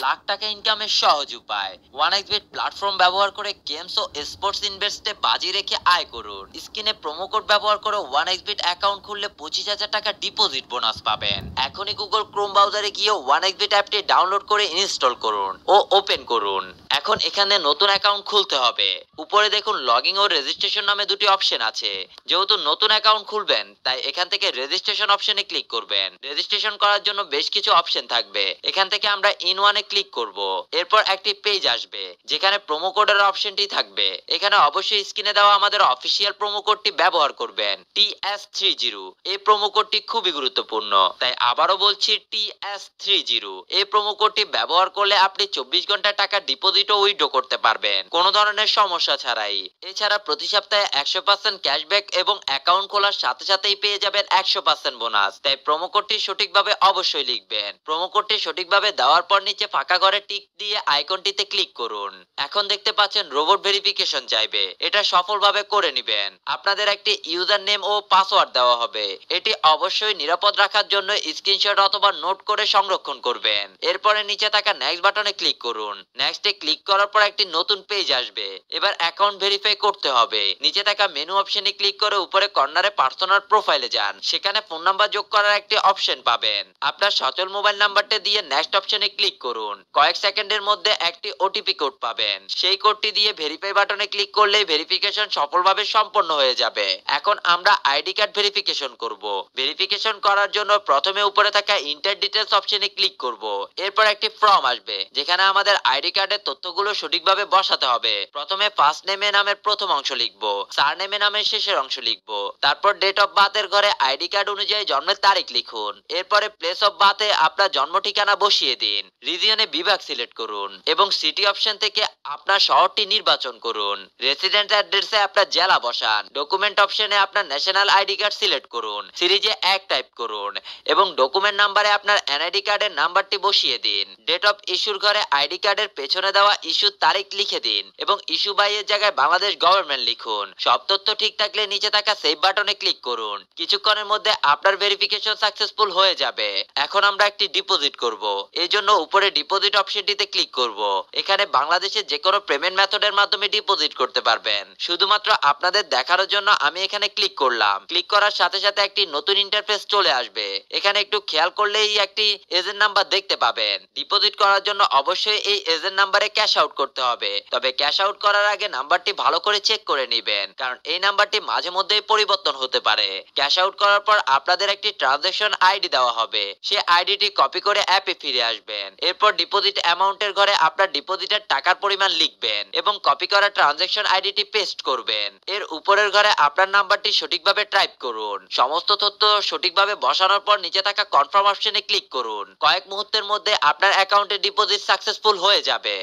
লাখ টাকা ইনকামের সহজ উপায়। ওয়ানএক্সবেট প্ল্যাটফর্ম ব্যবহার করে গেমস ও স্পোর্টস ইনভেস্টে বাজি রেখে আয় করুন। স্ক্রিনে প্রোমো কোড ব্যবহার করে ওয়ানএক্সবেট অ্যাকাউন্ট খুললে 25,000 টাকা ডিপোজিট বোনাস পাবেন। এখনই গুগল ক্রোম ব্রাউজারে গিয়ে ওয়ানএক্সবেট অ্যাপটি ডাউনলোড করে ইনস্টল করুন ও ওপেন করুন। এখন এখানে নতুন অ্যাকাউন্ট খুলতে হবে। উপরে দেখুন লগইন ও রেজিস্ট্রেশন নামে দুটি অপশন আছে। যেহেতু নতুন অ্যাকাউন্ট খুলবেন তাই এখান থেকে রেজিস্ট্রেশন অপশনে ক্লিক করবেন। রেজিস্ট্রেশন করার জন্য বেশ কিছু অপশন থাকবে। এখান থেকে আমরা ইন ওয়ানে ক্লিক করব। এরপর একটি পেজ আসবে যেখানে প্রোমো কোডের অপশনটি থাকবে। এখানে অবশ্যই স্ক্রিনে দেওয়া আমাদের অফিসিয়াল প্রোমো কোডটি ব্যবহার করবেন, TS30। এই প্রোমো কোডটি খুবই গুরুত্বপূর্ণ, তাই আবারও বলছি TS30। এই প্রোমো কোডটি ব্যবহার করলে আপনি 24 ঘন্টা টাকা ডিপোজিট ও উইথড্র করতে পারবেন কোনো ধরনের সমস্যা ছাড়াই। এছাড়া প্রতি সপ্তাহে 100% ক্যাশব্যাক এবং অ্যাকাউন্ট খোলার সাথে সাথেই পেয়ে যাবেন 100% বোনাস। তাই প্রোমো কোডটি সঠিকভাবে অবশ্যই লিখবেন। প্রোমো কোডটি সঠিকভাবে দেওয়ার পর নিচে ফাঁকা ঘরে টিক দিয়ে আইকনটিতে ক্লিক করুন। এখন দেখতে পাচ্ছেন রোবট ভেরিফিকেশন চাইবে, এটা সফলভাবে করে নেবেন। আপনাদের একটি ইউজার নেম ও পাসওয়ার্ড দেওয়া হবে। এটি অবশ্যই নিরাপদ রাখার জন্য স্ক্রিনশট অথবা নোট করে সংরক্ষণ করবেন। এরপরে নিচে থাকা নেক্সট বাটনে ক্লিক করুন। নেক্সটে ক্লিক করার পর একটি নতুন পেজ আসবে। এবার অ্যাকাউন্ট ভেরিফাই করতে হবে। নিচে থাকা মেনু অপশনে ক্লিক করে উপরে কর্নারে পার্সোনাল প্রোফাইলে যান। সেখানে ফোন নাম্বার যোগ করার একটি অপশন পাবেন। আপনার সচল মোবাইল নাম্বারটি দিয়ে নেক্সট অপশনে ক্লিক করুন। কয়েক সেকেন্ডের মধ্যে একটি ওটিপি কোড পাবেন। সেই কোডটি দিয়ে ভেরিফাই বাটনে ক্লিক করলেই ভেরিফিকেশন সফলভাবে সম্পন্ন হয়ে যাবে। এখন আমরা আইডি কার্ড ভেরিফিকেশন করব। ভেরিফিকেশন করার জন্য প্রথমে উপরে থাকা ইন্টার ডিটেইলস অপশনে ক্লিক করব। এরপর একটি ফর্ম আসবে যেখানে আমাদের আইডি কার্ডের তথ্যগুলো সঠিকভাবে বসাতে হবে। প্রথমে ফার্স্ট নেমে নামের প্রথম অংশ লিখব, সারনেমে নামের শেষের অংশ লিখব। তারপর ডেট অফ বার্থের ঘরে আইডি কার্ড অনুযায়ী জন্মের তারিখ লিখুন। এরপরে প্লেস অফ বার্থে আপনার জন্ম ঠিকানা বসিয়ে দিন। রিজিয়নে বিভাগ সিলেক্ট করুন এবং সিটি অপশন থেকে আপনার শহরটি নির্বাচন করুন। রেসিডেন্ট অ্যাড্রেসে আপনার জেলা বসান। ডকুমেন্ট অপশনে আপনার ন্যাশনাল আইডি কার্ড সিলেক্ট করুন। সিরিজে 1 টাইপ করুন এবং ডকুমেন্ট নাম্বারে আপনার এনআইডি কার্ডের নাম্বারটি বসিয়ে দিন। ডেট অফ ইস্যুর ঘরে আইডি কার্ডের পেছনে দেওয়া ইস্যুর তারিখ লিখে দিন এবং ইস্যু বাই এর জায়গায় বাংলাদেশ গভর্নমেন্ট লিখুন। সব তথ্য ঠিক থাকলে নিচে থাকা সেভ বাটনে ক্লিক করুন। কিছুক্ষণের মধ্যে আপনার ভেরিফিকেশন সাকসেসফুল হয়ে যাবে। এখন আমরা একটি ডিপোজিট করব। এই জন্য উপরে ডিপোজিট অপশনটিতে ক্লিক করব। এখানে বাংলাদেশের যে কোনো পেমেন্ট মেথডের মাধ্যমে ডিপোজিট করতে পারবেন। শুধুমাত্র আপনাদের দেখানোর জন্য আমি এখানে ক্লিক করলাম। ক্লিক করার সাথে সাথে একটি নতুন ইন্টারফেস চলে আসবে। এখানে একটু খেয়াল করলেই একটি এজেন্ট নাম্বার দেখতে পাবেন। ডিপোজিট করার জন্য অবশ্যই এই এজেন্ট নাম্বারে ক্যাশ আউট করতে হবে। তবে ক্যাশ আউট করার আগে নাম্বারটি ভালো করে চেক করে নেবেন, কারণ এই নাম্বারটি মাঝে মধ্যেই পরিবর্তন হতে পারে। ক্যাশ আউট করার পর আপনাদের একটি ট্রানজাকশন আইডি দেওয়া হবে। সেই আইডিটি কপি করে অ্যাপে ফিরে আসবেন। এরপর ডিপোজিট অ্যামাউন্টের ঘরে আপনার ডিপোজিটের টাকার পরিমাণ লিখবেন এবং কপি করা ট্রানজাকশন আইডিটি পেস্ট করবেন। এর উপরের ঘরে আপনার নাম্বারটি সঠিকভাবে টাইপ করুন। সমস্ত তথ্য সঠিকভাবে বসানোর পর নিচে থাকা কনফার্ম অপশনে ক্লিক করুন। কয়েক মুহূর্তের মধ্যে আপনার অ্যাকাউন্টে ডিপোজিট সাকসেসফুল হয়ে যাবে।